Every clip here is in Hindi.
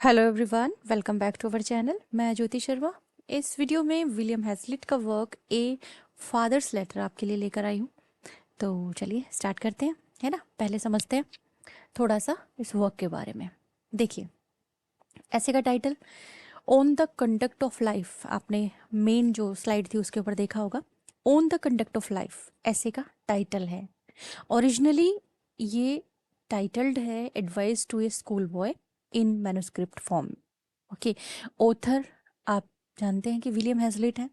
Hello everyone, welcome back to our channel. मैं ज्योति शर्मा। इस वीडियो में विलियम हैज़लिट का वर्क ए फादर्स लेटर आपके लिए लेकर आई हूँ। तो चलिए स्टार्ट करते हैं, है ना। पहले समझते हैं थोड़ा सा इस वर्क के बारे में। देखिए, ऐसे का title on the conduct of life, आपने मेन जो स्लाइड थी उसके ऊपर देखा होगा। On the conduct of life ऐसे का टाइटल है। ओरिजिनली ये टाइटल्ड है advice to a school boy in manuscript form. Okay, author आप जानते हैं कि विलियम हैज़लिट है।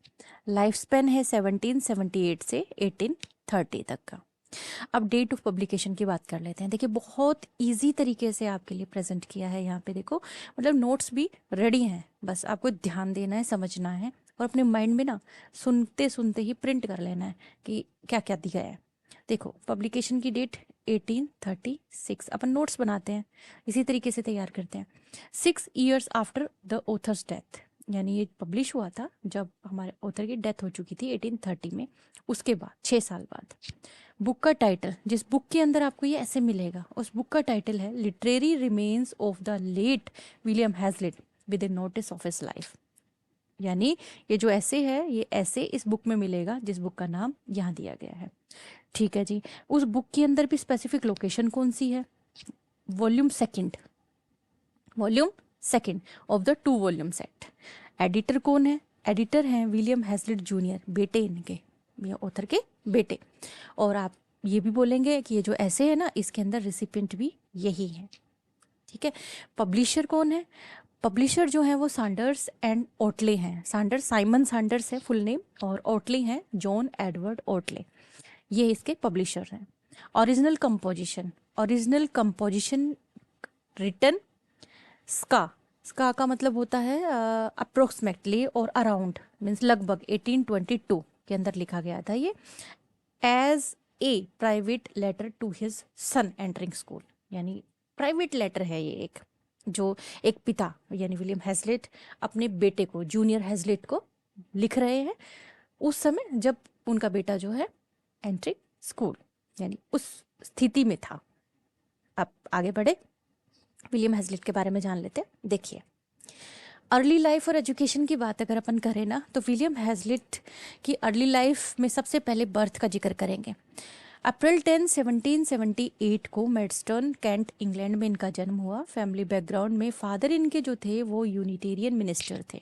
लाइफ स्पेन है 1778 से 1830 तक का। अब डेट ऑफ पब्लिकेशन की बात कर लेते हैं। देखिए, बहुत इजी तरीके से आपके लिए प्रेजेंट किया है यहाँ पे। देखो, मतलब नोट्स भी रेडी हैं, बस आपको ध्यान देना है, समझना है और अपने माइंड में ना सुनते सुनते ही प्रिंट कर लेना है कि क्या क्या दिया है। देखो, पब्लिकेशन की डेट 1836। अपन नोट्स बनाते हैं, इसी तरीके से तैयार करते हैं। 6 years after the author's death, यानी ये पब्लिश हुआ था जब हमारे ऑथर की डेथ हो चुकी थी 1830 में। उसके बाद 6 साल बाद बुक का टाइटल, जिस बुक के अंदर आपको ये ऐसे मिलेगा, उस बुक का टाइटल है literary remains of the late William Hazlitt with a notice of his life. यानी ये जो ऐसे है, ये ऐसे इस बुक में मिलेगा जिस बुक का नाम यहाँ दिया गया है। ठीक है जी। उस बुक के अंदर भी स्पेसिफिक लोकेशन कौन सी है? Volume second, volume second of the 2 volume set. Editor कौन है? एडिटर हैं विलियम हैज़लिट जूनियर, बेटे इनके, ये ऑथर के बेटे। और आप ये भी बोलेंगे कि ये जो ऐसे है ना, इसके अंदर रिसिपिएंट भी यही है। ठीक है। पब्लिशर कौन है? पब्लिशर जो है वो सैंडर्स एंड ओटले हैं। सैंडर्स, साइमन सैंडर्स है फुल नेम, और ओटले हैं जॉन एडवर्ड ओटले। ये इसके पब्लिशर हैं। Original composition, original composition written स्का। स्का का मतलब होता है अप्रोक्सीमेटली और अराउंड, मीन्स लगभग 1822 के अंदर लिखा गया था ये, as a private letter to his son entering school. यानी प्राइवेट लेटर है ये एक, जो एक पिता यानी विलियम हैज़लिट अपने बेटे को, जूनियर हैज़लिट को लिख रहे हैं उस समय जब उनका बेटा जो है एंट्रिंग स्कूल, यानी उस स्थिति में था। अब आगे बढ़े, विलियम हैज़लिट के बारे में जान लेते हैं। देखिए, अर्ली लाइफ और एजुकेशन की बात अगर अपन करें ना, तो विलियम हैज़लिट की अर्ली लाइफ में सबसे पहले बर्थ का जिक्र करेंगे। अप्रैल 10 1778 को मेडस्टर्न कैंट इंग्लैंड में इनका जन्म हुआ। फैमिली बैकग्राउंड में फादर इनके जो थे वो यूनिटेरियन मिनिस्टर थे।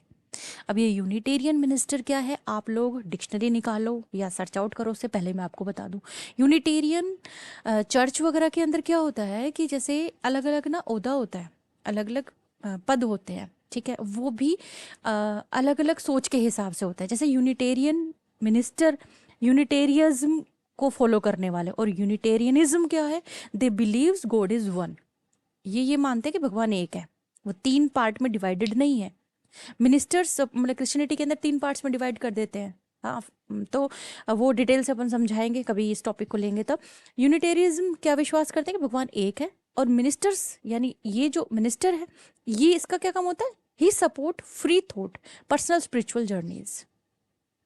अब ये यूनिटेरियन मिनिस्टर क्या है, आप लोग डिक्शनरी निकालो या सर्च आउट करो, उससे पहले मैं आपको बता दूं। यूनिटेरियन चर्च वगैरह के अंदर क्या होता है कि जैसे अलग अलग ना ओहदा होता है, अलग अलग पद होते हैं। ठीक है, वो भी अलग अलग सोच के हिसाब से होता है। जैसे यूनिटेरियन मिनिस्टर यूनिटेरियज्म को फॉलो करने वाले, और यूनिटेरियनिज्म क्या है, दे बिलीव्स गॉड इज वन। ये मानते हैं कि भगवान एक है, वो 3 पार्ट में डिवाइडेड नहीं है। मिनिस्टर्स मतलब क्रिश्चियनिटी के अंदर 3 पार्ट्स में डिवाइड कर देते हैं। हाँ, तो वो डिटेल से अपन समझाएंगे कभी इस टॉपिक को लेंगे तब। यूनिटेरिज्म क्या विश्वास करते हैं कि भगवान एक है, और मिनिस्टर्स यानी ये जो मिनिस्टर है, ये इसका क्या काम होता है, he support free thought personal spiritual journeys.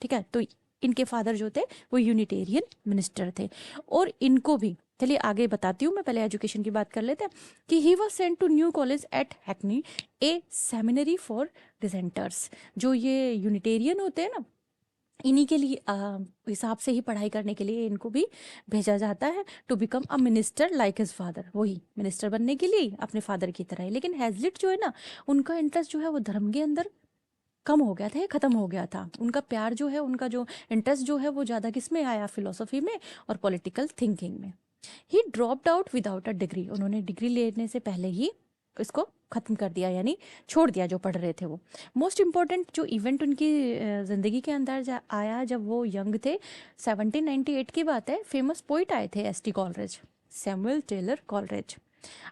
ठीक है, तो इनके फादर जो थे वो यूनिटेरियन मिनिस्टर थे। और इनको भी, चलिए आगे बताती हूँ, मैं पहले एजुकेशन की बात कर लेते हैं कि he was sent to New College at Hackney, a seminary for dissenters. जो ये यूनिटेरियन होते हैं ना, इन्हीं के लिए हिसाब से ही पढ़ाई करने के लिए इनको भी भेजा जाता है to become a minister like his father. वही मिनिस्टर बनने के लिए अपने फादर की तरह ही। लेकिन हैज़लिट जो है ना, उनका इंटरेस्ट जो है वो धर्म के अंदर कम हो गया था, ये खत्म हो गया था। उनका प्यार जो है, उनका जो इंटरेस्ट जो है वो ज़्यादा किस में आया, फिलोसफी में और पॉलिटिकल थिंकिंग में। ही dropped out without a degree, उन्होंने डिग्री लेने से पहले ही इसको खत्म कर दिया, यानी छोड़ दिया जो पढ़ रहे थे वो। मोस्ट इम्पॉर्टेंट जो इवेंट उनकी ज़िंदगी के अंदर आया जब वो यंग थे, 1798 की बात है। फेमस पोइट आए थे S T Coleridge, Samuel Taylor Coleridge.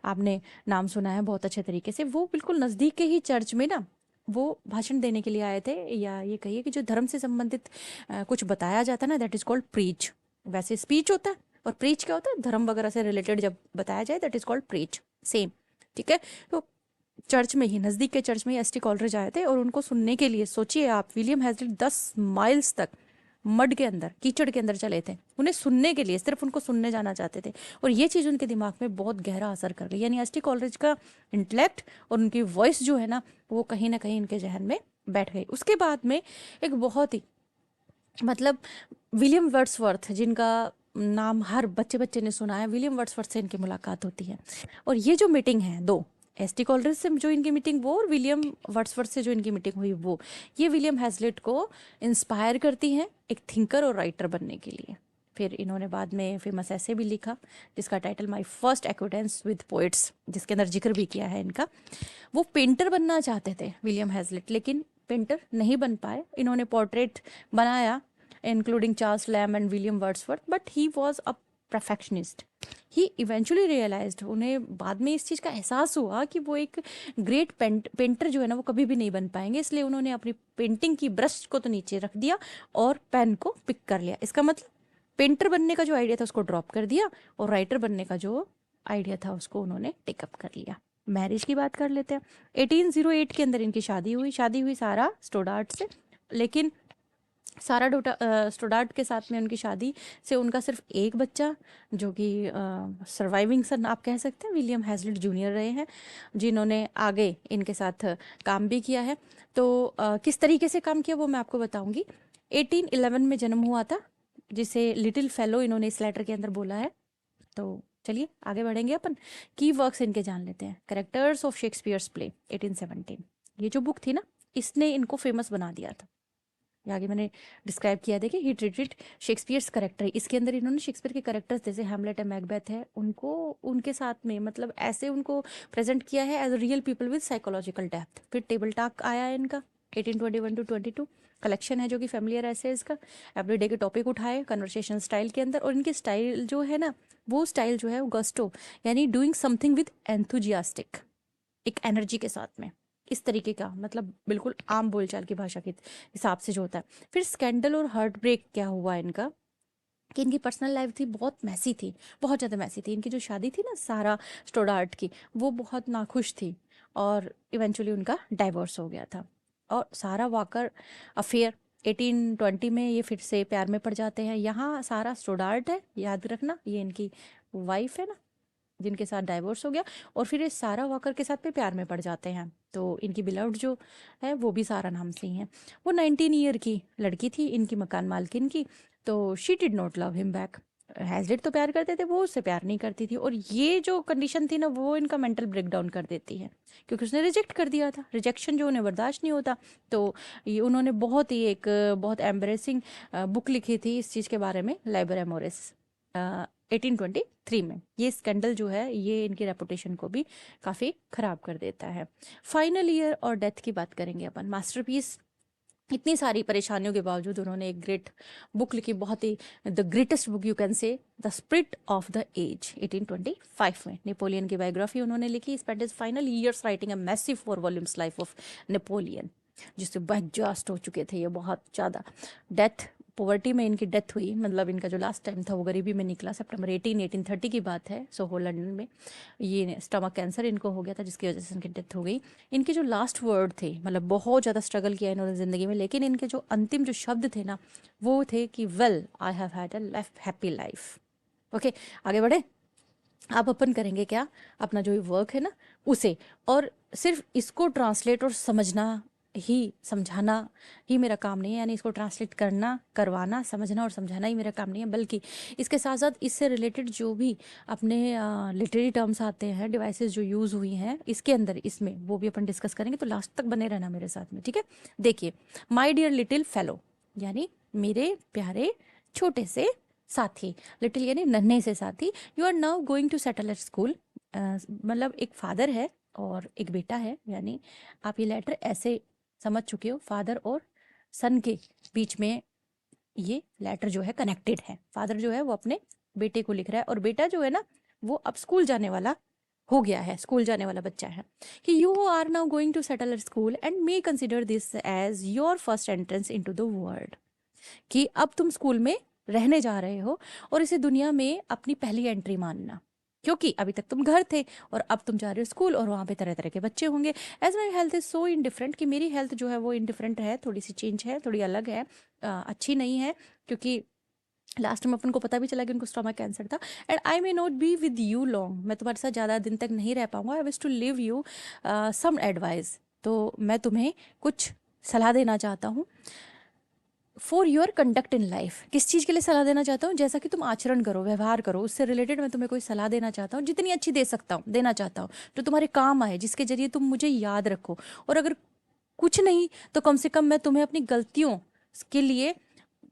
आपने नाम सुना है बहुत अच्छे तरीके से। वो बिल्कुल नज़दीक के ही चर्च में ना वो भाषण देने के लिए आए थे, या ये कहिए कि जो धर्म से संबंधित कुछ बताया जाता है ना, दैट इज़ कॉल्ड प्रीच। वैसे स्पीच होता है, और प्रीच क्या होता है, धर्म वगैरह से रिलेटेड जब बताया जाए, that is called preach, same. ठीक है, तो चर्च में ही, नज़दीक के चर्च में ही एस टी कॉलरेज आए थे, और उनको सुनने के लिए सोचिए आप, विलियम हैज़लिट 10 माइल्स तक मड के अंदर, कीचड़ के अंदर चले थे उन्हें सुनने के लिए, सिर्फ उनको सुनने जाना चाहते थे, और ये चीज़ उनके दिमाग में बहुत गहरा असर कर गई। यानी एसटी कॉलरेज का इंटेलेक्ट और उनकी वॉइस जो है ना वो कहीं ना कहीं इनके जहन में बैठ गई। उसके बाद में एक बहुत ही मतलब विलियम वर्ड्सवर्थ, जिनका नाम हर बच्चे बच्चे ने सुना है, विलियम वर्ड्सवर्थ से इनकी मुलाकात होती है। और ये जो मीटिंग है दो, एसटी कॉलरेज से जो इनकी मीटिंग वो, और विलियम वर्ड्सवर्थ से जो इनकी मीटिंग हुई वो, ये विलियम हैजलिट को इंस्पायर करती है एक थिंकर और राइटर बनने के लिए। फिर इन्होंने बाद में फेमस ऐसे भी लिखा जिसका title my first acquaintance with poets, जिसके अंदर जिक्र भी किया है इनका। वो पेंटर बनना चाहते थे विलियम हैजलिट, लेकिन पेंटर नहीं बन पाए। इन्होंने पोर्ट्रेट बनाया including Charles Lamb and William Wordsworth, but he was a perfectionist. He eventually realised, उन्हें बाद में इस चीज़ का एहसास हुआ कि वो एक ग्रेट पेंटर जो है ना वो कभी भी नहीं बन पाएंगे, इसलिए उन्होंने अपनी पेंटिंग की ब्रश को तो नीचे रख दिया और पेन को पिक कर लिया। इसका मतलब पेंटर बनने का जो आइडिया था उसको ड्रॉप कर दिया, और राइटर बनने का जो आइडिया था उसको उन्होंने टेकअप कर लिया। मैरिज की बात कर लेते हैं। 1808 के अंदर इनकी शादी हुई सारा स्टोडार्ट से, लेकिन सारा स्टोडार्ट के साथ में उनकी शादी से उनका सिर्फ एक बच्चा, जो कि सर्वाइविंग सन आप कह सकते हैं, विलियम हैजलिट जूनियर रहे हैं, जिन्होंने आगे इनके साथ काम भी किया है। तो किस तरीके से काम किया वो मैं आपको बताऊंगी। 1811 में जन्म हुआ था, जिसे लिटिल फेलो इन्होंने इस लेटर के अंदर बोला है। तो चलिए आगे बढ़ेंगे अपन, की वर्क्स इनके जान लेते हैं। कैरेक्टर्स ऑफ शेक्सपियर्स प्ले 1817, ये जो बुक थी ना इसने इनको फेमस बना दिया था। ये आगे मैंने डिस्क्राइब किया, देखिए ही ट्रीटेड शेक्सपियर्स करेक्टर। इसके अंदर इन्होंने शेक्सपियर के करेक्टर्स जैसे हैमलेट है, मैकबेथ है, उनको उनके साथ में मतलब ऐसे उनको प्रेजेंट किया है as a real people with psychological depth. फिर टेबल टॉक आया है इनका 1821 to 22, कलेक्शन है जो कि फैमिलियर एसेज का, एवरीडे के टॉपिक उठाए कन्वर्सेशन स्टाइल के अंदर। और इनकी स्टाइल जो है ना वो स्टाइल जो है वो गस्टो, यानी डूइंग समथिंग विद एंथुजियास्टिक, एक एनर्जी के साथ में, इस तरीके का, मतलब बिल्कुल आम बोलचाल की भाषा के हिसाब से जो होता है। फिर स्कैंडल और हार्ट ब्रेक क्या हुआ इनका, कि इनकी पर्सनल लाइफ थी बहुत मैसी थी, बहुत ज़्यादा मैसी थी। इनकी जो शादी थी ना सारा स्टोडार्ट की, वो बहुत नाखुश थी, और इवेंचुअली उनका डाइवोर्स हो गया था। और सारा वाकर अफेयर 1820 में ये फिर से प्यार में पड़ जाते हैं। यहाँ सारा स्टोडार्ट है, याद रखना, ये इनकी वाइफ है ना जिनके साथ डाइवोर्स हो गया, और फिर ये सारा वॉकर के साथ भी प्यार में पड़ जाते हैं। तो इनकी बिलव्ड जो है वो भी सारा नाम से ही है। वो 19 ईयर की लड़की थी इनकी मकान मालकिन की, तो she did not love him back. Hazlitt तो प्यार करते थे, वो उससे प्यार नहीं करती थी, और ये जो कंडीशन थी ना वो इनका मेंटल ब्रेकडाउन कर देती है, क्योंकि उसने रिजेक्ट कर दिया था। रिजेक्शन जो उन्हें बर्दाश्त नहीं होता, तो ये उन्होंने बहुत ही एक बहुत एम्बरेसिंग बुक लिखी थी इस चीज़ के बारे में, लाइबर एमोरिस 1823 में। ये स्कैंडल जो है ये इनकी रेपुटेशन को भी काफ़ी ख़राब कर देता है। फाइनल ईयर और डेथ की बात करेंगे अपन। मास्टरपीस, इतनी सारी परेशानियों के बावजूद उन्होंने एक ग्रेट बुक लिखी, बहुत ही the greatest book you can say, the spirit of the age 1825 में। नेपोलियन की बायोग्राफी उन्होंने लिखी। Spend his final years writing a massive 4 volumes life of Napoleon, जिससे एग्जॉस्ट हो चुके थे ये बहुत ज़्यादा। डेथ पॉवर्टी में इनकी डेथ हुई, मतलब इनका जो लास्ट टाइम था वो गरीबी में निकला। सितंबर 1830 की बात है, सोहो लंदन में। ये स्टमक कैंसर इनको हो गया था, जिसकी वजह से इनकी डेथ हो गई। इनके जो लास्ट वर्ड थे, मतलब बहुत ज़्यादा स्ट्रगल किया इन्होंने ज़िंदगी में, लेकिन इनके जो अंतिम जो शब्द थे ना वो थे कि well I have had a happy life. Okay, आगे बढ़े। अब अपन करेंगे क्या, अपना जो वर्क है ना उसे, और सिर्फ इसको ट्रांसलेट और समझना ही, समझाना ही मेरा काम नहीं है, यानी इसको ट्रांसलेट करना, करवाना, समझना और समझाना ही मेरा काम नहीं है, बल्कि इसके साथ साथ इससे रिलेटेड जो भी अपने लिटरेरी टर्म्स आते हैं, डिवाइसेस जो यूज़ हुई हैं इसके अंदर, इसमें वो भी अपन डिस्कस करेंगे। तो लास्ट तक बने रहना मेरे साथ में, ठीक है। देखिए, माई डियर लिटिल फेलो, यानी मेरे प्यारे छोटे से साथी, लिटिल यानी नन्हे से साथी, you are now going to settle at school. मतलब एक फादर है और एक बेटा है, यानी आप ये लेटर ऐसे समझ चुके हो, फादर और सन के बीच में ये लेटर जो है कनेक्टेड है। फादर जो है वो अपने बेटे को लिख रहा है, और बेटा जो है ना वो अब स्कूल जाने वाला हो गया है, स्कूल जाने वाला बच्चा है, कि you are now going to settle at school and may consider this as your first entrance into the world, कि अब तुम स्कूल में रहने जा रहे हो और इसे दुनिया में अपनी पहली एंट्री मानना, क्योंकि अभी तक तुम घर थे और अब तुम जा रहे हो स्कूल, और वहाँ पे तरह तरह के बच्चे होंगे। As my health is so indifferent, कि मेरी हेल्थ जो है वो इनडिफरेंट है, थोड़ी सी चेंज है, थोड़ी अलग है, अच्छी नहीं है, क्योंकि लास्ट में अपन को पता भी चला कि उनको स्टोमक कैंसर था। And I may not be with you long, मैं तुम्हारे साथ ज़्यादा दिन तक नहीं रह पाऊंगा। I wish to leave you some advice, तो मैं तुम्हें कुछ सलाह देना चाहता हूँ। For your conduct in life, किस चीज़ के लिए सलाह देना चाहता हूँ, जैसा कि तुम आचरण करो, व्यवहार करो, उससे रिलेटेड मैं तुम्हें कोई सलाह देना चाहता हूँ, जितनी अच्छी दे सकता हूँ देना चाहता हूँ, जो तुम्हारे काम आए, जिसके जरिए तुम मुझे याद रखो। और अगर कुछ नहीं तो कम से कम मैं तुम्हें अपनी गलतियों के लिए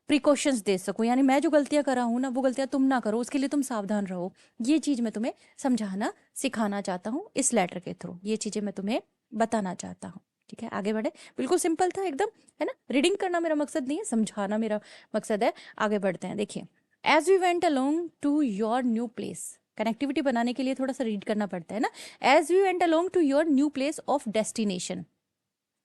प्रिकॉशंस दे सकूं, यानी मैं जो गलतियां कर रहा हूं ना, वो गलतियां तुम ना करो, उसके लिए तुम सावधान रहो। ये चीज़ मैं तुम्हें समझाना सिखाना चाहता हूँ इस लेटर के थ्रू, ये चीज़ें मैं तुम्हें बताना चाहता हूँ। ठीक है, आगे बढ़े। बिल्कुल सिंपल था एकदम, है ना। रीडिंग करना मेरा मकसद नहीं है, समझाना मेरा मकसद है। आगे बढ़ते हैं। देखिए, as we went along to your new place, connectivity बनाने के लिए थोड़ा सा रीड करना पड़ता है ना। As we went along to your new place of destination,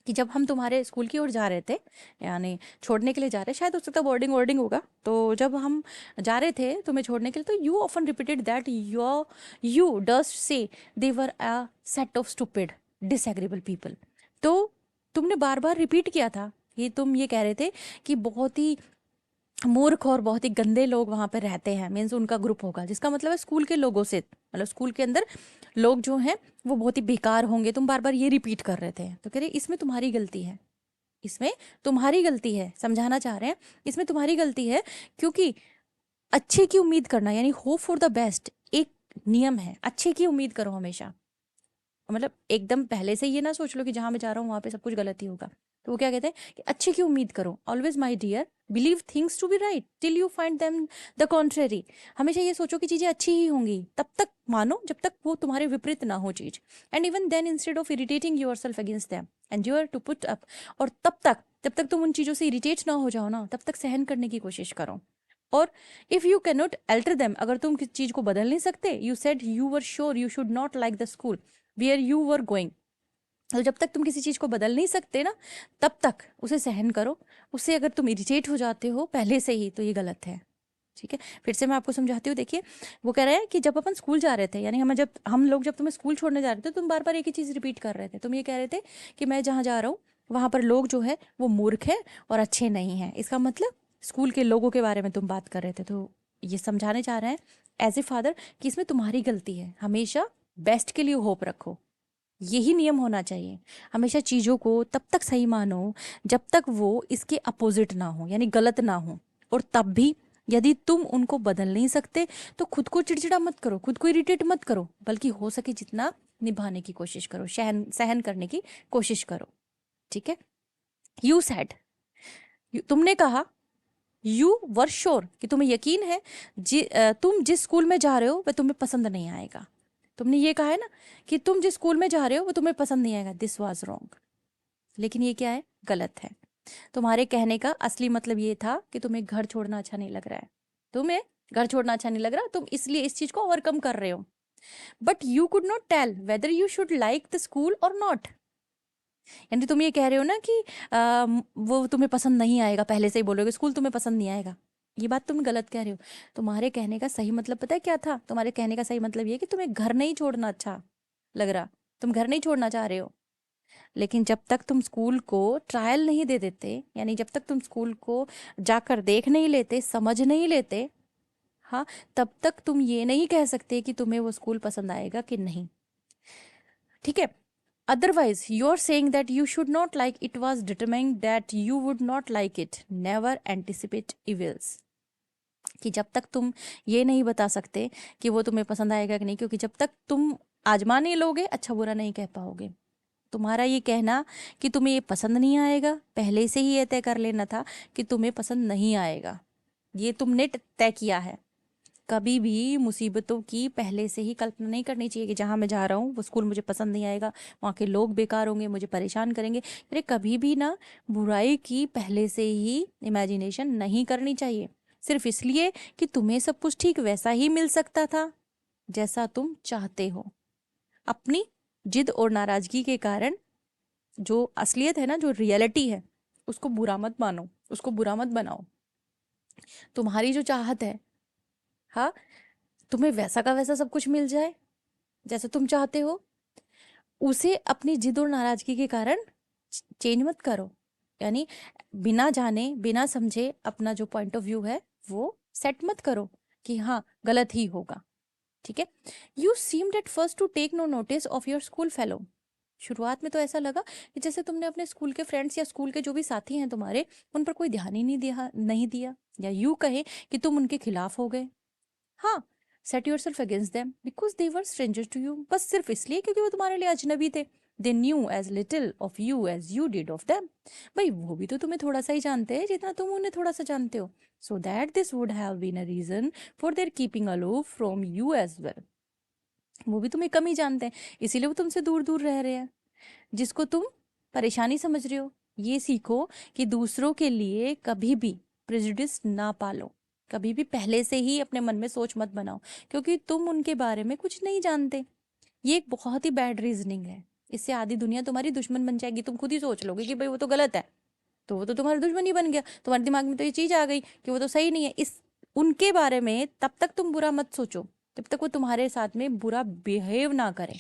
कि जब हम तुम्हारे स्कूल की ओर जा रहे थे, यानी छोड़ने के लिए जा रहे, शायद हो सकता बोर्डिंग वोर्डिंग होगा, तो जब हम जा रहे थे तुम्हें छोड़ने के लिए, तो you often repeated that you dust say they were a set of stupid disagreeable people. तो तुमने बार बार रिपीट किया था कि तुम ये कह रहे थे कि बहुत ही मूर्ख और बहुत ही गंदे लोग वहां पर रहते हैं, मीन्स उनका ग्रुप होगा, जिसका मतलब है स्कूल के लोगों से, मतलब स्कूल के अंदर लोग जो हैं वो बहुत ही बेकार होंगे। तुम बार बार ये रिपीट कर रहे थे, तो कह रहे इसमें तुम्हारी गलती है, इसमें तुम्हारी गलती है, समझाना चाह रहे हैं इसमें तुम्हारी गलती है। क्योंकि अच्छे की उम्मीद करना, यानी होप फॉर द बेस्ट, एक नियम है, अच्छे की उम्मीद करो हमेशा। मतलब एकदम पहले से ये ना सोच लो कि जहां मैं जा रहा हूँ वहां पे सब कुछ गलत ही होगा। तो वो क्या कहते हैं कि अच्छे की उम्मीद करो, always my dear believe things to be right till you find them the contrary. हमेशा ये सोचो कि चीजें अच्छी ही होंगी, तब तक मानो जब तक वो तुम्हारे विपरीत ना हो चीज। And even then instead of irritating yourself against them endure to put up. और जब तक तुम उन चीजों से इरिटेट ना हो जाओ ना, तब तक सहन करने की कोशिश करो। और if you can not alter them, अगर तुम किसी चीज को बदल नहीं सकते, you said you were sure you should not like the school where you were going. तो जब तक तुम किसी चीज को बदल नहीं सकते ना, तब तक उसे सहन करो। उससे अगर तुम इरिटेट हो जाते हो पहले से ही, तो ये गलत है। ठीक है, फिर से मैं आपको समझाती हूँ। देखिए, वो कह रहे हैं कि जब अपन स्कूल जा रहे थे, यानी हम लोग जब तुम्हें स्कूल छोड़ने जा रहे थे, तुम बार बार एक ही चीज रिपीट कर रहे थे। तुम ये कह रहे थे कि मैं जहाँ जा रहा हूँ वहां पर लोग जो है वो मूर्ख है और अच्छे नहीं है। इसका मतलब स्कूल के लोगों के बारे में तुम बात कर रहे थे। तो ये समझाने चाह रहे हैं एज ए फादर कि इसमें तुम्हारी गलती है। हमेशा बेस्ट के लिए होप रखो, यही नियम होना चाहिए। हमेशा चीज़ों को तब तक सही मानो जब तक वो इसके अपोजिट ना हो, यानी गलत ना हो। और तब भी यदि तुम उनको बदल नहीं सकते, तो खुद को चिड़चिड़ा मत करो, खुद को इरिटेट मत करो, बल्कि हो सके जितना निभाने की कोशिश करो, सहन सहन करने की कोशिश करो। ठीक है, यू सेड, तुमने कहा, यू वर श्योर, कि तुम्हें यकीन है तुम जिस स्कूल में जा रहे हो वह तुम्हें पसंद नहीं आएगा। तुमने ये कहा है ना कि तुम जिस स्कूल में जा रहे हो वो तुम्हें पसंद नहीं आएगा। दिस वाज रॉन्ग, लेकिन ये क्या है, गलत है। तुम्हारे कहने का असली मतलब ये था कि तुम्हें घर छोड़ना अच्छा नहीं लग रहा है, तुम्हें घर छोड़ना अच्छा नहीं लग रहा, तुम इसलिए इस चीज को ओवरकम कर रहे हो। But you could not tell whether you should like the school or not. यानी तुम ये कह रहे हो ना कि वो तुम्हें पसंद नहीं आएगा, पहले से ही बोलोगे स्कूल तुम्हें पसंद नहीं आएगा। ये बात तुम गलत कह रहे हो। तुम्हारे कहने का सही मतलब पता है क्या था? तुम्हारे कहने का सही मतलब ये कि तुम्हें घर नहीं छोड़ना अच्छा लग रहा, तुम घर नहीं छोड़ना चाह रहे हो। लेकिन जब तक तुम स्कूल को ट्रायल नहीं दे देते, यानी जब तक तुम स्कूल को जाकर देख नहीं लेते, समझ नहीं लेते, हाँ, तब तक तुम ये नहीं कह सकते कि तुम्हें वो स्कूल पसंद आएगा कि नहीं। ठीक है, otherwise you're saying that you should not like it was determined that you would not like it, never anticipate evils। कि जब तक तुम ये नहीं बता सकते कि वो तुम्हें पसंद आएगा कि नहीं, क्योंकि जब तक तुम आजमा नहीं लोगे अच्छा बुरा नहीं कह पाओगे। तुम्हारा ये कहना कि तुम्हें ये पसंद नहीं आएगा, पहले से ही ये तय कर लेना था कि तुम्हें पसंद नहीं आएगा, ये तुमने तय किया है। कभी भी मुसीबतों की पहले से ही कल्पना नहीं करनी चाहिए कि जहाँ मैं जा रहा हूँ वो स्कूल मुझे पसंद नहीं आएगा, वहाँ के लोग बेकार होंगे, मुझे परेशान करेंगे। अरे कभी भी ना बुराई की पहले से ही इमेजिनेशन नहीं करनी चाहिए, सिर्फ इसलिए कि तुम्हें सब कुछ ठीक वैसा ही मिल सकता था जैसा तुम चाहते हो। अपनी जिद और नाराजगी के कारण जो असलियत है ना, जो रियलिटी है, उसको बुरा मत मानो, उसको बुरा मत बनाओ। तुम्हारी जो चाहत है, हाँ, तुम्हें वैसा का वैसा सब कुछ मिल जाए जैसा तुम चाहते हो, उसे अपनी जिद और नाराजगी के कारण चेंज मत करो। यानी बिना जाने बिना समझे अपना जो पॉइंट ऑफ व्यू है वो सेट मत करो कि हाँ गलत ही होगा, ठीक है। You seemed at first to take no notice of your school fellow. शुरुआत में तो ऐसा लगा कि जैसे तुमने अपने स्कूल के फ्रेंड्स या स्कूल के जो भी साथी हैं तुम्हारे, उन पर कोई ध्यान ही नहीं दिया, या यूं कहे कि तुम उनके खिलाफ हो गए। हाँ, set yourself against them because they were strangers to you, बस सिर्फ इसलिए क्योंकि वो तुम्हारे लिए अजनबी थे। They knew as little of you as you did of them. भाई वो भी तो तुम्हें थोड़ा सा ही जानते हैं जितना तुम उन्हें थोड़ा सा जानते हो। So that this would have been a reason for their keeping aloof from you as well. वो भी तुम्हें कम ही जानते हैं, इसीलिए वो तुमसे दूर दूर रह रहे हैं, जिसको तुम परेशानी समझ रहे हो। ये सीखो कि दूसरों के लिए कभी भी प्रेजुडिस ना पालो, कभी भी पहले से ही अपने मन में सोच मत बनाओ क्योंकि तुम उनके बारे में कुछ नहीं जानते। ये एक बहुत ही बैड रीजनिंग है। इससे आधी दुनिया तुम्हारी दुश्मन बन जाएगी। तुम खुद ही सोच लोगे कि भाई वो तो गलत है, तो वो तो तुम्हारा दुश्मन ही बन गया। तुम्हारे दिमाग में तो ये चीज आ गई कि वो तो सही नहीं है। इस उनके बारे में तब तक तुम बुरा मत सोचो जब तक वो तुम्हारे साथ में बुरा बिहेव ना करे।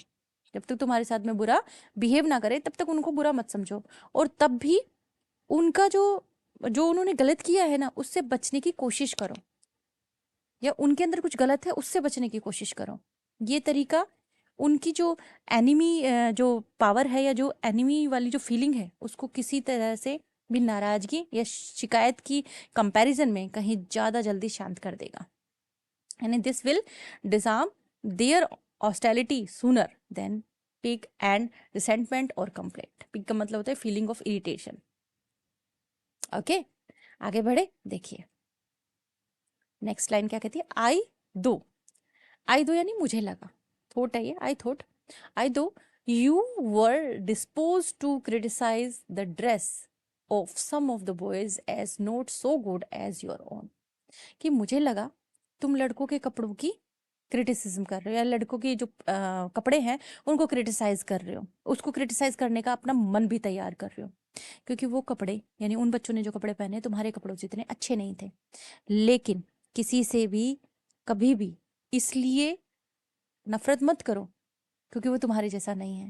जब तक तुम्हारे साथ में बुरा बिहेव ना करे तब तक उनको बुरा मत समझो। और तब भी उनका जो जो उन्होंने गलत किया है ना उससे बचने की कोशिश करो, या उनके अंदर कुछ गलत है उससे बचने की कोशिश करो। ये तरीका उनकी जो एनिमी जो पावर है या जो एनिमी वाली जो फीलिंग है उसको किसी तरह से भी नाराजगी या शिकायत की कंपैरिजन में कहीं ज्यादा जल्दी शांत कर देगा। यानी this will disarm their hostility sooner than pique and resentment और कंप्लेंट। पिक का मतलब होता है फीलिंग ऑफ इरिटेशन। ओके, आगे बढ़े, देखिए नेक्स्ट लाइन क्या कहती है। आई दो यानी मुझे लगा, थॉट है ये, I though you were dispose to criticise the dress of some of the boys as not so good as your own. कि मुझे लगा तुम लड़कों के कपड़ों की क्रिटिसिज्म कर रहे हो, या लड़कों की जो कपड़े हैं उनको क्रिटिसाइज कर रहे हो, उसको क्रिटिसाइज करने का अपना मन भी तैयार कर रहे हो, क्योंकि वो कपड़े यानी उन बच्चों ने जो कपड़े पहने तुम्हारे कपड़ों जितने अच्छे नहीं थे। लेकिन किसी से भी कभी भी इसलिए नफरत मत करो क्योंकि वो तुम्हारे जैसा नहीं है।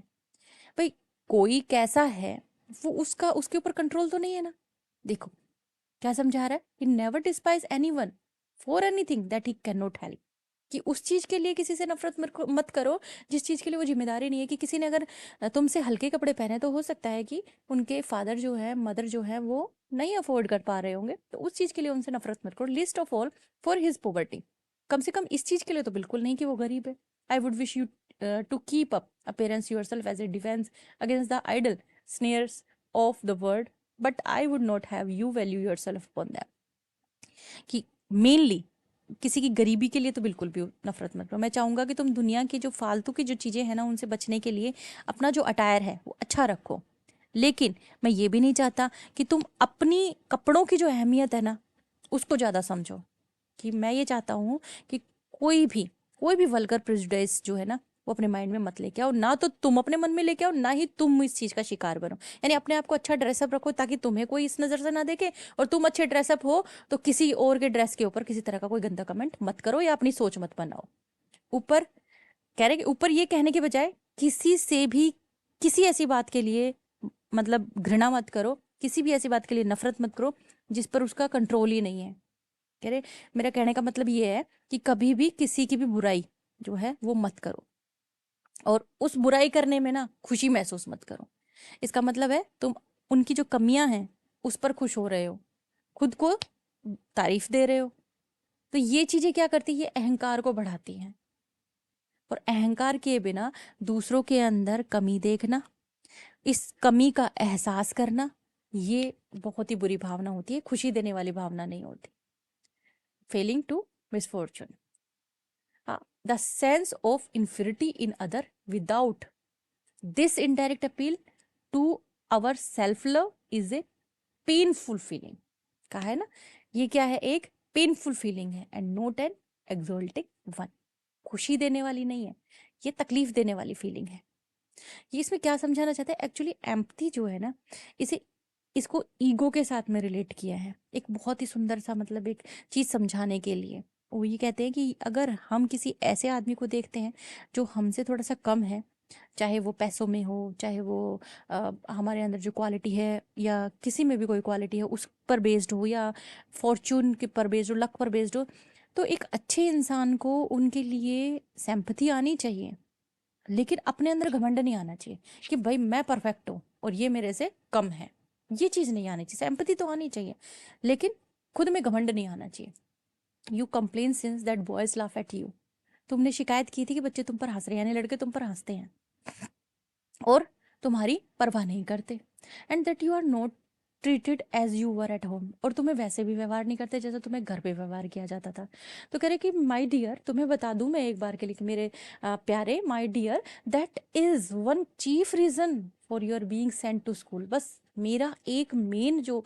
भाई कोई कैसा है वो उसका उसके ऊपर कंट्रोल तो नहीं है ना। देखो क्या समझा रहा है कि never despise anyone for anything that he can not help. कि उस चीज के लिए किसी से नफरत मत करो जिस चीज के लिए वो जिम्मेदारी नहीं है। कि किसी ने अगर तुमसे हल्के कपड़े पहने तो हो सकता है कि उनके फादर जो है मदर जो है वो नहीं अफोर्ड कर पा रहे होंगे, तो उस चीज के लिए उनसे नफरत मत करो। List of all for his poverty. कम से कम इस चीज के लिए तो बिल्कुल नहीं कि वो गरीब है। I would wish you to keep up appearance yourself as a defense against the idle sneers of the world, but I would not have you value yourself upon them। कि मेनली किसी की गरीबी के लिए तो बिल्कुल भी नफरत मत करो। मैं चाहूंगा कि तुम दुनिया की जो फालतू की जो चीजें हैं ना उनसे बचने के लिए अपना जो अटायर है वो अच्छा रखो। लेकिन मैं ये भी नहीं चाहता कि तुम अपनी कपड़ों की जो अहमियत है ना उसको ज्यादा समझो। कि मैं ये चाहता हूँ कि कोई भी वल्गर प्रेजुडिस जो है ना वो अपने माइंड में मत लेके आओ। ना तो तुम अपने मन में लेके आओ, ना ही तुम इस चीज का शिकार बनो। यानी अपने आप को अच्छा ड्रेसअप रखो ताकि तुम्हें कोई इस नजर से ना देखे, और तुम अच्छे ड्रेसअप हो तो किसी और के ड्रेस के ऊपर किसी तरह का कोई गंदा कमेंट मत करो या अपनी सोच मत बनाओ। ऊपर कह रहे कि ऊपर ये कहने के बजाय किसी से भी किसी ऐसी बात के लिए मतलब घृणा मत करो, किसी भी ऐसी बात के लिए नफरत मत करो जिस पर उसका कंट्रोल ही नहीं है। कह रहे मेरा कहने का मतलब ये है कि कभी भी किसी की भी बुराई जो है वो मत करो, और उस बुराई करने में ना खुशी महसूस मत करो। इसका मतलब है तुम उनकी जो कमियां हैं उस पर खुश हो रहे हो, खुद को तारीफ दे रहे हो। तो ये चीजें क्या करती है, ये अहंकार को बढ़ाती हैं। और अहंकार किए बिना दूसरों के अंदर कमी देखना, इस कमी का एहसास करना, ये बहुत ही बुरी भावना होती है, खुशी देने वाली भावना नहीं होती। Failing to misfortune, the sense of inferiority in other without this indirect appeal to our self love is a painful feeling। कहा है ना, ये क्या है, एक पेनफुल फीलिंग है एंड नॉट एन एक्सोल्टिंग वन। खुशी देने वाली नहीं है, ये तकलीफ देने वाली फीलिंग है। ये इसमें क्या समझाना चाहते हैं एक्चुअली, एम्पथी जो है ना इसे इसको ईगो के साथ में रिलेट किया है एक बहुत ही सुंदर सा मतलब एक चीज समझाने के लिए। वो ये कहते हैं कि अगर हम किसी ऐसे आदमी को देखते हैं जो हमसे थोड़ा सा कम है चाहे वो पैसों में हो, चाहे वो हमारे अंदर जो क्वालिटी है या किसी में भी कोई क्वालिटी है उस पर बेस्ड हो, या फॉर्चून के पर बेस्ड हो, लक पर बेस्ड हो। तो एक अच्छे इंसान को उनके लिए सिंपैथी आनी चाहिए, लेकिन अपने अंदर घमंड नहीं आना चाहिए कि भाई मैं परफेक्ट हूँ और ये मेरे से कम है। ये चीज़ नहीं आनी चाहिए। सिंपैथी तो आनी चाहिए, लेकिन खुद में घमंड नहीं आना चाहिए। You complain since that boys laugh at you. तुमने शिकायत की थी कि बच्चे तुम पर हंस रहे हैं, यानी लड़के तुम पर हंसते हैं और तुम्हारी परवाह नहीं करते। And that you are not treated as you were at home. और तुम्हें वैसे भी व्यवहार नहीं करते जैसे तुम्हें घर पे व्यवहार किया जाता था। तो कह रहे कि माई डियर, तुम्हें बता दूं मैं एक बार के लिए कि मेरे प्यारे my dear, that is one chief reason for your being sent to school. बस मेरा एक मेन जो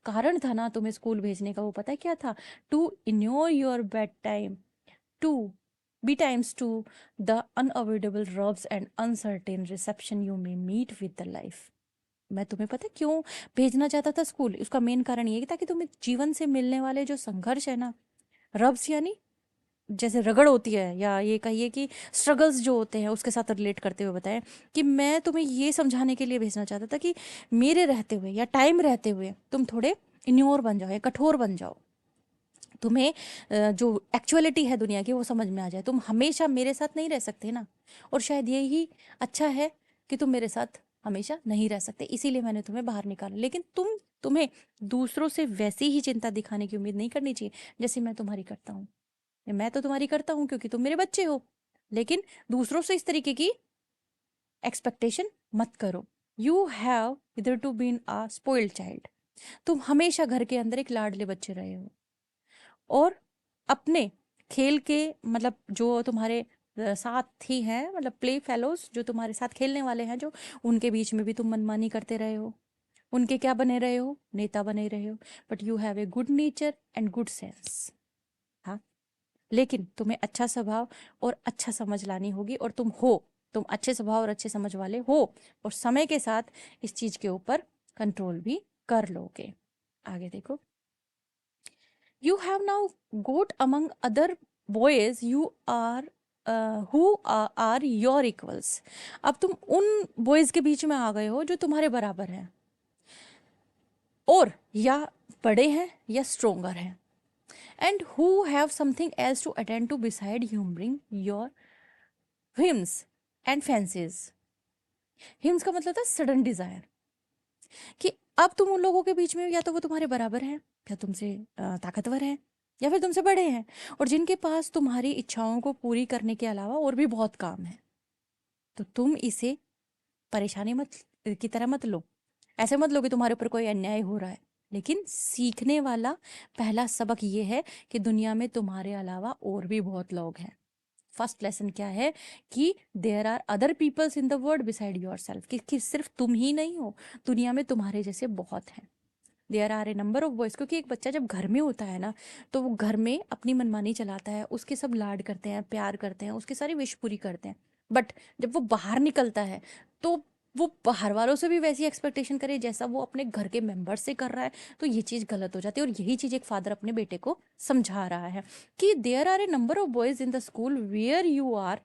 कारण था ना तुम्हें स्कूल भेजने का, वो पता है क्या था? To ensure your bed time, to be times to the unavoidable rubs and uncertain reception you may meet with the life। मैं तुम्हें पता है क्यों भेजना चाहता था स्कूल? उसका मेन कारण ये था कि तुम्हें जीवन से मिलने वाले जो संघर्ष है ना, रब्स यानी जैसे रगड़ होती है, या ये कहिए कि स्ट्रगल्स जो होते हैं, उसके साथ रिलेट करते हुए बताएं कि मैं तुम्हें ये समझाने के लिए भेजना चाहता था कि मेरे रहते हुए या टाइम रहते हुए तुम थोड़े इन्योर बन जाओ या कठोर बन जाओ। तुम्हें जो एक्चुअलिटी है दुनिया की वो समझ में आ जाए। तुम हमेशा मेरे साथ नहीं रह सकते ना, और शायद यही अच्छा है कि तुम मेरे साथ हमेशा नहीं रह सकते, इसीलिए मैंने तुम्हें बाहर निकाला। लेकिन तुम्हें दूसरों से वैसी ही चिंता दिखाने की उम्मीद नहीं करनी चाहिए जैसे मैं तुम्हारी करता हूँ। मैं तो तुम्हारी करता हूँ क्योंकि तुम मेरे बच्चे हो, लेकिन दूसरों से इस तरीके की एक्सपेक्टेशन मत करो। You have hitherto been a spoiled child. तुम हमेशा घर के अंदर एक लाडले बच्चे रहे हो, और अपने खेल के मतलब जो तुम्हारे साथी हैं, मतलब प्ले फेलोज जो तुम्हारे साथ खेलने वाले हैं, जो उनके बीच में भी तुम मनमानी करते रहे हो। उनके क्या बने रहे हो? नेता बने रहे हो। But you have a good nature and good sense. हाँ, लेकिन तुम्हें अच्छा स्वभाव और अच्छा समझ लानी होगी, और तुम अच्छे स्वभाव और अच्छे समझ वाले हो, और समय के साथ इस चीज के ऊपर कंट्रोल भी कर लोगे। आगे देखो। You have now got among other boys you are who are your equals। अब तुम उन बॉयज के बीच में आ गए हो जो तुम्हारे बराबर हैं, और या बड़े हैं या स्ट्रोंगर हैं, and who have something else to attend to beside humouring your whims and fancies. Whims का मतलब था सडन डिजायर, कि अब तुम उन लोगों के बीच में या तो वो तुम्हारे बराबर हैं, या तुमसे ताकतवर हैं, या फिर तुमसे बड़े हैं, और जिनके पास तुम्हारी इच्छाओं को पूरी करने के अलावा और भी बहुत काम है। तो तुम इसे परेशानी मत की तरह मत लो। ऐसे मत लो कि तुम्हारे ऊपर कोई अन्याय हो रहा है। लेकिन सीखने वाला पहला सबक ये है कि दुनिया में तुम्हारे अलावा और भी बहुत लोग हैं। फर्स्ट लेसन क्या है? कि there are other peoples in the world beside yourself, कि सिर्फ तुम ही नहीं हो, दुनिया में तुम्हारे जैसे बहुत हैं। There are a number of boys. क्योंकि एक बच्चा जब घर में होता है ना, तो वो घर में अपनी मनमानी चलाता है, उसके सब लाड करते हैं, प्यार करते हैं, उसकी सारी विश पूरी करते हैं। बट जब वो बाहर निकलता है, तो वो बाहर वालों से भी वैसी एक्सपेक्टेशन करे जैसा वो अपने घर के मेंबर से कर रहा है। तो ये चीज़ गलत हो जाती है, और यही चीज़ एक फादर अपने बेटे को समझा रहा है कि there are a number of boys in the school where you are.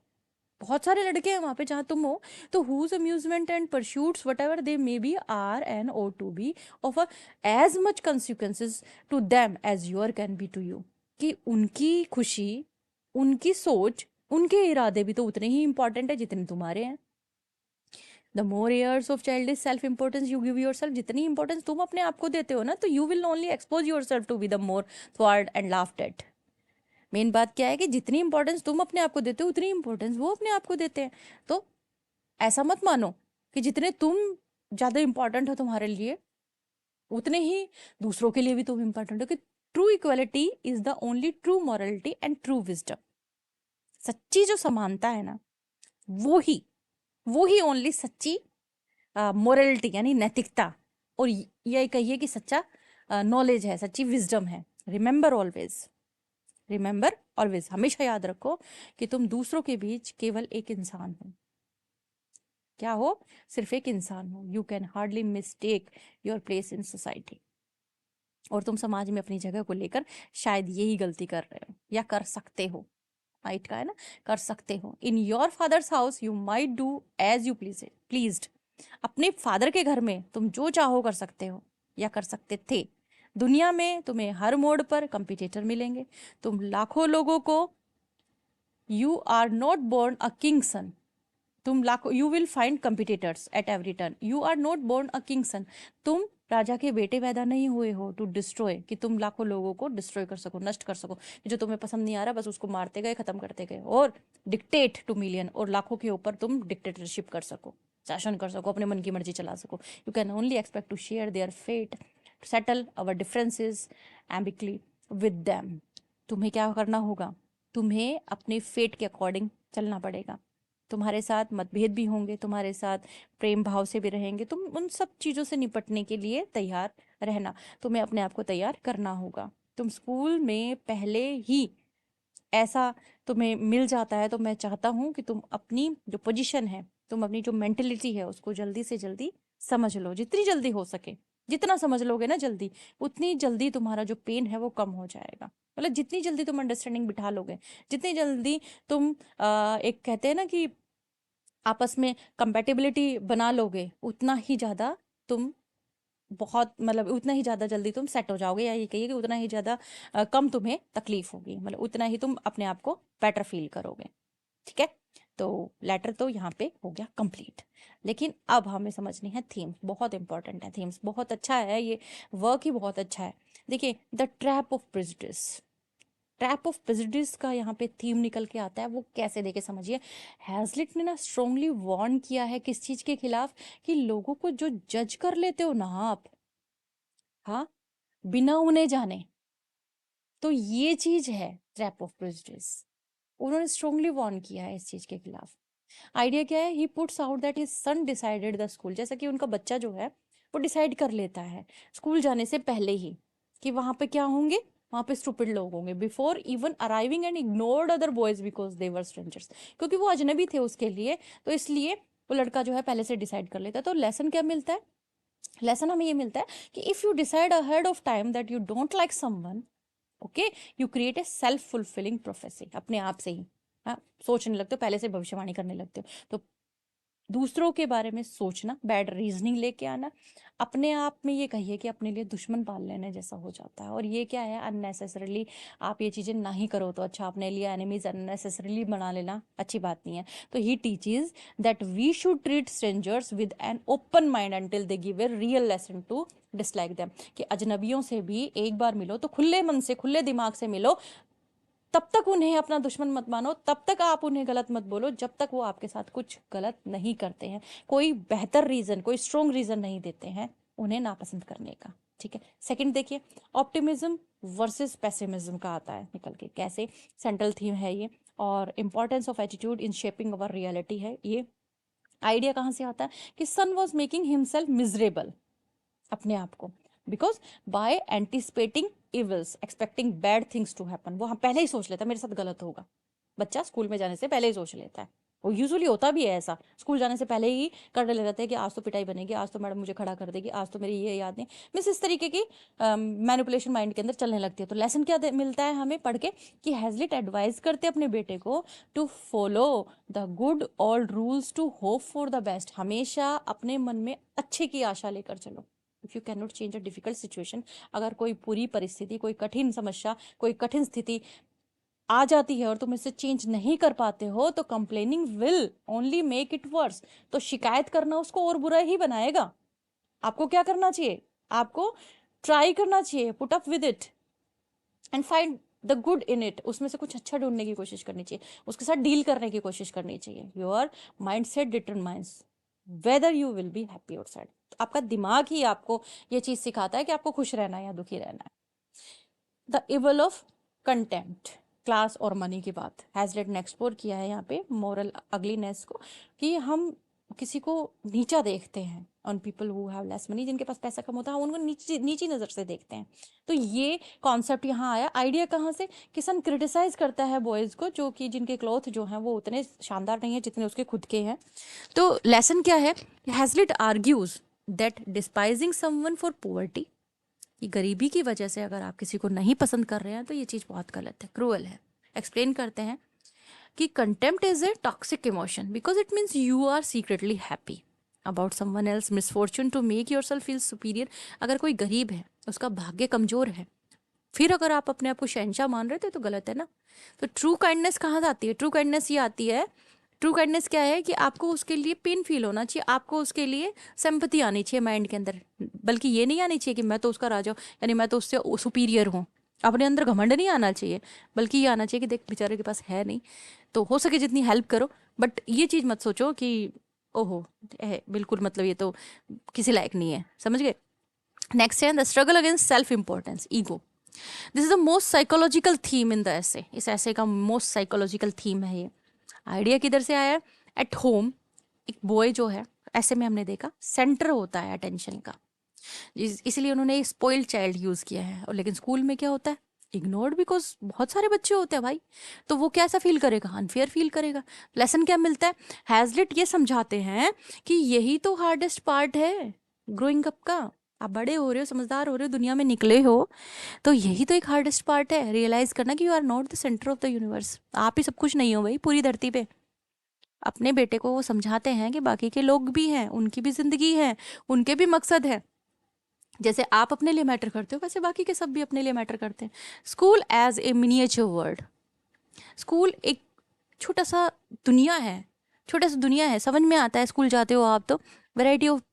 बहुत सारे लड़के हैं वहां पे जहां तुम हो। तो whose amusement and pursuits whatever they may be are and ought to be of as much consequences to them as yours can be to you. कि उनकी खुशी, उनकी सोच, उनके इरादे भी तो उतने ही इंपॉर्टेंट है जितने तुम्हारे हैं। The more years of childish self importance you give yourself. जितनी इंपॉर्टेंस तुम अपने आप को देते हो ना, तो you will only expose yourself to be the more thwarted and laughed at. Main बात क्या है कि जितनी इंपॉर्टेंस तुम अपने आप को देते हो, उतनी इंपॉर्टेंस वो अपने आप को देते हैं। तो ऐसा मत मानो कि जितने तुम ज्यादा इंपॉर्टेंट हो तुम्हारे लिए, उतने ही दूसरों के लिए भी तुम इंपॉर्टेंट हो। कि true equality is the only true morality and true wisdom. सच्ची जो समानता है ना, वो ही वो ही ओनली सच्ची मोरलिटी यानी नैतिकता, और ये कहिए कि सच्चा नॉलेज है, सच्ची विजडम है। रिमेंबर ऑलवेज, रिमेंबर ऑलवेज, हमेशा याद रखो कि तुम दूसरों के बीच केवल एक इंसान हो। क्या हो? सिर्फ एक इंसान हो। You can hardly mistake your place in society. और तुम समाज में अपनी जगह को लेकर शायद यही गलती कर रहे हो या कर सकते हो। माइट का है ना, कर सकते हो। In your father's house you might do as you pleased. अपने फादर के घर में तुम जो चाहो कर सकते हो या कर सकते थे। दुनिया में तुम्हें हर मोड़ पर कंपटीटर मिलेंगे। तुम लाखों लोगों को, you are not born a king son, तुम लाखों, you will find competitors at every turn. You are not born a king son, तुम राजा के बेटे पैदा नहीं हुए हो टू डिस्ट्रॉय, कि तुम लाखों लोगों को डिस्ट्रॉय कर सको, नष्ट कर सको। जो तुम्हें पसंद नहीं आ रहा बस उसको मारते गए, खत्म करते गए, और डिक्टेट टू मिलियन, और लाखों के ऊपर तुम डिक्टेटरशिप कर सको, शासन कर सको, अपने मन की मर्जी चला सको। You can only expect to share their fate, to settle our differences amicably with them. तुम्हें क्या करना होगा? तुम्हें अपने फेट के अकॉर्डिंग चलना पड़ेगा। तुम्हारे साथ मतभेद भी होंगे, तुम्हारे साथ प्रेम भाव से भी रहेंगे। तुम उन सब चीज़ों से निपटने के लिए तैयार रहना, तुम्हें अपने आप को तैयार करना होगा। तुम स्कूल में पहले ही ऐसा तुम्हें मिल जाता है, तो मैं चाहता हूँ कि तुम अपनी जो पोजीशन है, तुम अपनी जो मेंटेलिटी है, उसको जल्दी से जल्दी समझ लो, जितनी जल्दी हो सके। जितना समझ लोगे ना जल्दी, उतनी जल्दी तुम्हारा जो पेन है वो कम हो जाएगा। मतलब जितनी जल्दी तुम अंडरस्टैंडिंग बिठा लोगे, जितनी जल्दी तुम एक कहते हैं ना कि आपस में कंपेटिबिलिटी बना लोगे, उतना ही ज़्यादा तुम बहुत, मतलब उतना ही ज़्यादा जल्दी तुम सेट हो जाओगे, या ये कहिए कि उतना ही ज़्यादा कम तुम्हें तकलीफ होगी, मतलब उतना ही तुम अपने आप को बेटर फील करोगे। ठीक है, तो लेटर तो यहाँ पे हो गया कंप्लीट। लेकिन अब हमें समझनी है थीम्स, बहुत इंपॉर्टेंट है थीम्स। बहुत अच्छा है ये वर्क ही, बहुत अच्छा है। देखिए, the trap of prejudice, trap of prejudice का यहाँ पे थीम निकल के आता है। वो कैसे, देखे समझिए। हैजलिट ने ना स्ट्रांगली वार्न किया है किस चीज के खिलाफ, कि लोगों को जो जज कर लेते हो ना आप, हाँ, बिना उन्हें जाने, तो ये चीज है ट्रैप ऑफ प्रेजुडिस। उन्होंने स्ट्रांगली वार्न किया है इस चीज के खिलाफ। आइडिया क्या है? He puts out that his son decided the school, जैसा कि उनका बच्चा जो है वो डिसाइड कर लेता है स्कूल जाने से पहले ही कि वहां पे क्या होंगे, वहां पे स्टूपिड लोग होंगे, before even arriving, and ignored other boys because they were strangers, क्योंकि वो अजनबी थे उसके लिए, तो इसलिए वो लड़का जो है पहले से डिसाइड कर लेता है। तो लेसन क्या मिलता है? लेसन हमें ये मिलता है कि if you decide ahead of time that you don't like someone, okay, you create a self fulfilling prophecy, अपने आप से ही, हाँ, सोचने लगते हो, पहले से भविष्यवाणी करने लगते हो। तो दूसरों के बारे में सोचना, बैड रीजनिंग लेके आना, अपने आप में ये कहिए कि अपने लिए दुश्मन पाल लेने जैसा हो जाता है। और ये क्या है? अननेसेसरीली आप ये चीज़ें ना ही करो तो अच्छा, अपने लिए एनिमीज अननेसेसरीली बना लेना अच्छी बात नहीं है। तो he teaches that we should treat strangers with an open mind until they give a real lesson to dislike them, कि अजनबियों से भी एक बार मिलो तो खुले मन से, खुले दिमाग से मिलो, तब तक उन्हें अपना दुश्मन मत मानो, तब तक आप उन्हें गलत मत बोलो, जब तक वो आपके साथ कुछ गलत नहीं करते हैं, कोई बेहतर रीजन, कोई स्ट्रॉन्ग रीजन नहीं देते हैं उन्हें नापसंद करने का। ठीक है, सेकंड देखिए, ऑप्टिमिज्म वर्सेस पेसिमिज्म का आता है निकल के, कैसे सेंट्रल थीम है ये। और importance of attitude in shaping our reality है ये। आइडिया कहाँ से आता है? कि son was making himself miserable, अपने आप को, because by anticipating evils expecting bad things to happen, वो हम पहले ही सोच लेता है मेरे साथ गलत होगा। बच्चा स्कूल में जाने से पहले ही सोच लेता है, वो यूजुअली होता भी है ऐसा, स्कूल जाने से पहले ही करने लग जाते हैं कि आज तो पिटाई बनेगी, आज तो मैडम मुझे खड़ा कर देगी, आज तो मेरी ये याद नहीं, मिस इस तरीके की मैनिपुलेशन माइंड के अंदर चलने लगती है। तो लेसन क्या मिलता है हमें पढ़ के? कि हैजलिट एडवाइज करते अपने बेटे को to follow the good old rules, to hope for the best, हमेशा अपने मन में अच्छे की आशा लेकर चलो। If you can not change a difficult situation, अगर कोई पूरी परिस्थिति, कोई कठिन समस्या, कोई कठिन स्थिति आ जाती है और तुम इसे चेंज नहीं कर पाते हो, तो complaining will only make it worse, तो शिकायत करना उसको और बुरा ही बनाएगा। आपको क्या करना चाहिए? आपको ट्राई करना चाहिए, put up with it and find the good in it, उसमें से कुछ अच्छा ढूंढने की कोशिश करनी चाहिए, उसके साथ डील करने की कोशिश करनी चाहिए। Your mind set determines whether you will be happy outside. आपका दिमाग ही आपको ये चीज सिखाता है कि आपको खुश रहना है या दुखी रहना है। The evil of contempt, class और मनी की बात हैजलेट ने एक्सप्लोर किया है यहाँ पे, मोरल अगलीनेस को, कि हम किसी को नीचा देखते हैं, on people who have less money, जिनके पास पैसा कम होता है उनको नीची नीची नज़र से देखते हैं। तो ये कॉन्सेप्ट यहाँ आया। आइडिया कहाँ से? कि सन क्रिटिसाइज करता है बॉयज़ को, जो कि जिनके क्लॉथ जो हैं वो उतने शानदार नहीं है जितने उसके खुद के हैं। तो लेसन क्या है? Hazlitt argues that despising someone for poverty, कि गरीबी की वजह से अगर आप किसी को नहीं पसंद कर रहे हैं तो ये चीज़ बहुत गलत है, क्रूअल है। एक्सप्लेन करते हैं कि contempt is a toxic emotion because it means you are secretly happy about someone else misfortune to make yourself feel superior. अगर कोई गरीब है, उसका भाग्य कमजोर है, फिर अगर आप अपने आप को शहंशाह मान रहे थे तो गलत है ना। तो ट्रू काइंडनेस कहाँ से आती है? ट्रू काइंडनेस ये आती है, ट्रू काइंडनेस क्या है कि आपको उसके लिए पेन फील होना चाहिए, आपको उसके लिए सिंपैथी आनी चाहिए माइंड के अंदर, बल्कि ये नहीं आनी चाहिए कि मैं तो उसका राजा हूँ, यानी मैं तो उससे सुपीरियर हूँ। अपने अंदर घमंड नहीं आना चाहिए, बल्कि ये आना चाहिए कि देख बेचारे के पास है नहीं, तो हो सके जितनी हेल्प करो। बट ये चीज़ मत सोचो कि ओहो बिल्कुल मतलब ये तो किसी लायक नहीं है, समझ गए। नेक्स्ट है the struggle against self importance, ego. This is the most psychological theme in the ऐसे। इस ऐसे का मोस्ट साइकोलॉजिकल थीम है ये। आइडिया किधर से आया है? एट होम एक बॉय जो है, ऐसे में हमने देखा सेंटर होता है अटेंशन का, इसलिए उन्होंने स्पॉइल्ड चाइल्ड यूज किया है। और लेकिन स्कूल में क्या होता है? इग्नोर्ड, बिकॉज बहुत सारे बच्चे होते हैं भाई, तो वो कैसा फील करेगा? अनफेयर फील करेगा। लेसन क्या मिलता है? हैजलिट ये समझाते हैं कि यही तो हार्डेस्ट पार्ट है ग्रोइंग अप का। आप बड़े हो रहे हो, समझदार हो रहे हो, दुनिया में निकले हो, तो यही तो एक हार्डेस्ट पार्ट है, रियलाइज करना कि you are not the centre of the universe. आप ही सब कुछ नहीं हो भाई पूरी धरती पे। अपने बेटे को वो समझाते हैं कि बाकी के लोग भी हैं, उनकी भी जिंदगी है, उनके भी मकसद है। जैसे आप अपने लिए मैटर करते हो, वैसे बाकी के सब भी अपने लिए मैटर करते हैं। School as a miniature world, school एक छोटा सा दुनिया है, छोटा सा दुनिया है, समझ में आता है। स्कूल जाते हो आप तो वैरायटी ऑफ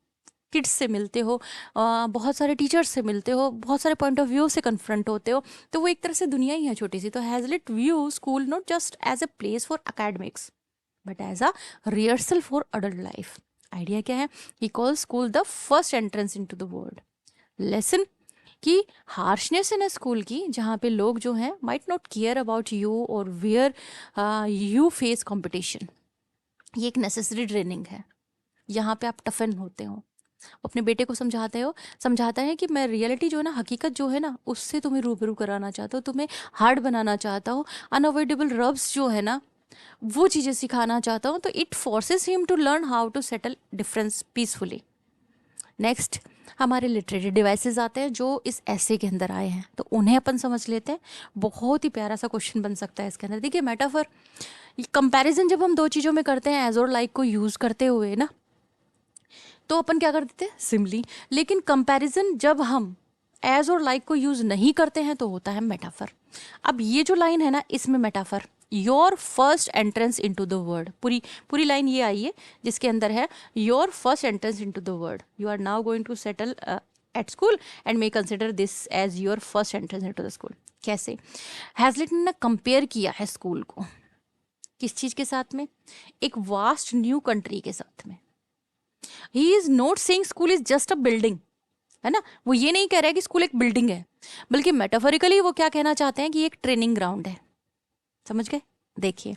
किड्स से मिलते हो, बहुत सारे टीचर्स से मिलते हो, बहुत सारे पॉइंट ऑफ व्यू से कन्फ्रंट होते हो, तो वो एक तरह से दुनिया ही है छोटी सी। तो Hazlitt view school not just as a place for academics but as a rehearsal for adult life. Idea क्या है? He call school the first entrance into the world. Lesson कि हार्शनेस है ना स्कूल की, जहाँ पे लोग जो हैं might not care about you और वेयर यू फेस कंपटीशन, ये एक नेसेसरी ट्रेनिंग है। यहाँ पे आप टफन होते हो, अपने बेटे को समझाता है कि मैं रियलिटी जो है ना, हकीकत जो है ना, उससे तुम्हें रूबरू कराना चाहता हूँ, तुम्हें हार्ड बनाना चाहता हूँ, अनअवॉइडेबल रब्स जो है ना वो चीज़ें सिखाना चाहता हूँ। तो it forces him to learn how to settle difference peacefully. Next हमारे लिटरेरी डिवाइसेस आते हैं जो इस ऐसे के अंदर आए हैं, तो उन्हें अपन समझ लेते हैं। बहुत ही प्यारा सा क्वेश्चन बन सकता है इसके अंदर। देखिए मेटाफर, कंपैरिजन जब हम दो चीज़ों में करते हैं एज और लाइक को यूज़ करते हुए ना, तो अपन क्या कर देते हैं? सिमिली। लेकिन कंपैरिजन जब हम एज और लाइक को यूज़ नहीं करते हैं तो होता है मेटाफर। अब ये जो लाइन है ना, इसमें metaphor, your first entrance into the world, पूरी पूरी लाइन ये आई है जिसके अंदर है your first entrance into the world, you are now going to settle at school and may consider this as your first entrance into the school. कैसे? हैजलिट ने कंपेयर किया है स्कूल को किस चीज़ के साथ में? एक वास्ट न्यू कंट्री के साथ में। He is not saying school is just a building, है ना, वो ये नहीं कह रहा है कि स्कूल एक बिल्डिंग है, बल्कि मेटाफोरिकली वो क्या कहना चाहते हैं कि एक ट्रेनिंग ग्राउंड है। समझ गए? देखिए,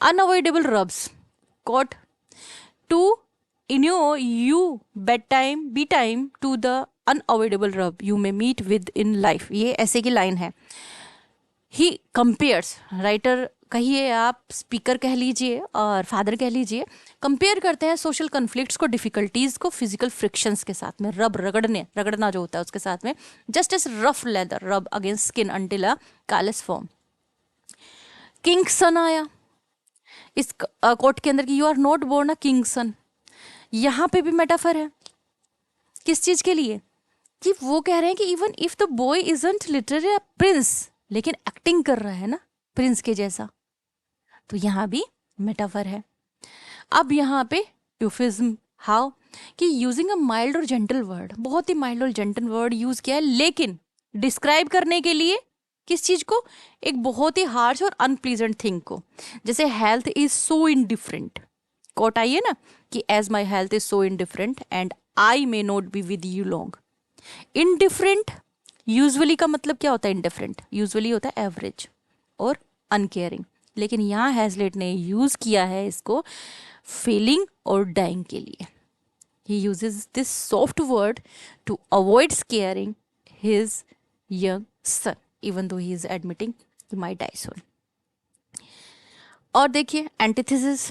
unavoidable rubs caught to inure you bed time be time to the unavoidable rub you may meet with in life, ये ऐसे की लाइन है। ही कंपेयर्स, राइटर कहिए आप, स्पीकर कह लीजिए और फादर कह लीजिए, कंपेयर करते हैं सोशल कन्फ्लिक्ट्स को, डिफिकल्टीज को फिजिकल फ्रिक्शंस के साथ में, रगड़ना जो होता है उसके साथ में। Just as rough leather rub against skin until a callus form. King son आया इस कोट के अंदर कि you are not born a king son. यहाँ पे भी मेटाफर है किस चीज के लिए? कि वो कह रहे हैं कि even if the boy isn't literally a prince, लेकिन एक्टिंग कर रहा है ना प्रिंस के जैसा, तो यहाँ भी मेटाफर है। अब यहाँ पे यूफिज्म, हाउ कि यूजिंग अ माइल्ड और जेंटल वर्ड, बहुत ही माइल्ड और जेंटल वर्ड यूज किया है, लेकिन डिस्क्राइब करने के लिए किस चीज को? एक बहुत ही हार्श और अनप्लीजेंट थिंग को। जैसे health is so indifferent, quote आइए ना कि as my health is so indifferent and I may not be with you long. Indifferent usually का मतलब क्या होता है? इनडिफरेंट यूजुअली होता है एवरेज और अनकेयरिंग, लेकिन यहाँ हैजलिट ने यूज किया है इसको फेलिंग और डाइंग के लिए। He uses this soft word to avoid scaring his young son even though he is admitting he might die soon. और देखिए antithesis,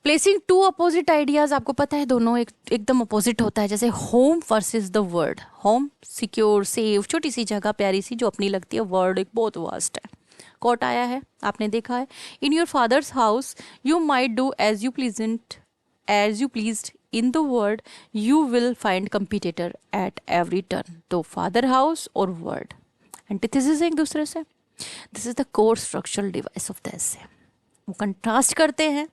placing two opposite ideas, आपको पता है दोनों एकदम अपोजिट होता है। जैसे home versus the world, home secure safe छोटी सी जगह प्यारी सी जो अपनी लगती है, वर्ल्ड एक बहुत वास्ट है। कोट आया है, आपने देखा है। In your father's house you might do as you pleased, in the world you will find competitor at every turn. तो फादर हाउस और वर्ड एंटीथेसिस है एक दूसरे से। This is the core structural device of the essay. वो कंट्रास्ट करते हैं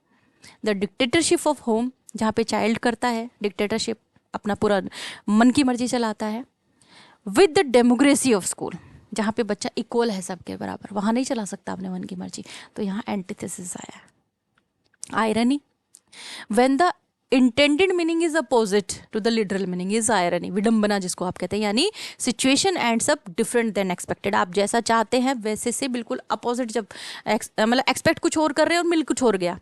द डिक्टेटरशिप ऑफ होम, जहाँ पे चाइल्ड करता है डिक्टेटरशिप, अपना पूरा मन की मर्जी चलाता है, with the democracy of school, जहाँ पे बच्चा इक्वल है सबके बराबर, वहाँ नहीं चला सकता अपने मन की मर्जी। तो यहाँ एंटीथेसिस आया। Irony, when the intended meaning is opposite to the literal meaning is irony, विडंबना जिसको आप कहते हैं, यानी situation ends up different than expected. आप जैसा चाहते हैं वैसे से बिल्कुल अपोजिट, जब मतलब एक्सपेक्ट कुछ और कर रहे हैं और मिल कुछ और गया।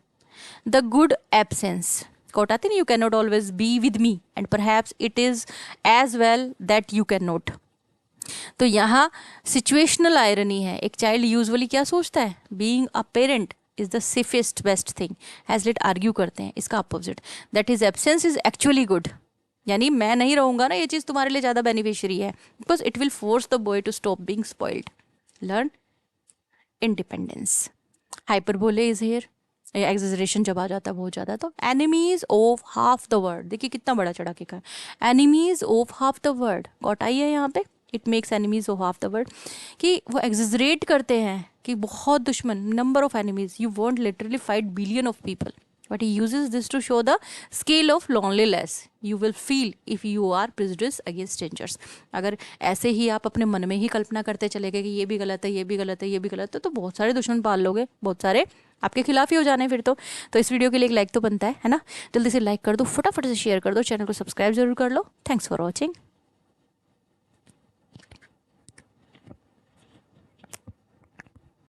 द गुड एब्सेंस, कोट आती नहीं, you can not always be with me and perhaps it is as well that you can not. तो यहाँ सिचुएशनल आयरनी है। एक चाइल्ड यूजुअली क्या सोचता है, being a parent is the safest best thing, Hazlitt argue करते हैं इसका opposite, that is absence is actually good, यानी मैं नहीं रहूँगा ना, ये चीज़ तुम्हारे लिए ज़्यादा बेनिफिशियरी है, because it will force the boy to stop being spoiled. Learn independence. Hyperbole is here, exaggeration जब आ जाता है बहुत ज़्यादा। तो enemies of half the world, देखिए कितना बड़ा चढ़ा के कहा, enemies of half the world, quote आई है यहाँ पे, it makes enemies of half the world, कि वो एग्जेजरेट करते हैं कि बहुत दुश्मन, number of enemies, you want literally fight billion of people, but he uses this to show the scale of loneliness you will feel if you are prejudice against strangers. अगर ऐसे ही आप अपने मन में ही कल्पना करते चले गए कि ये भी गलत है, ये भी गलत है, ये भी गलत है, तो बहुत सारे दुश्मन पाल लोगे, बहुत सारे आपके खिलाफ ही हो जाने फिर तो इस वीडियो के लिए एक लाइक तो बनता है ना। जल्दी से लाइक कर दो, फटाफट से शेयर कर दो, चैनल को सब्सक्राइब जरूर कर लो। Thanks for watching.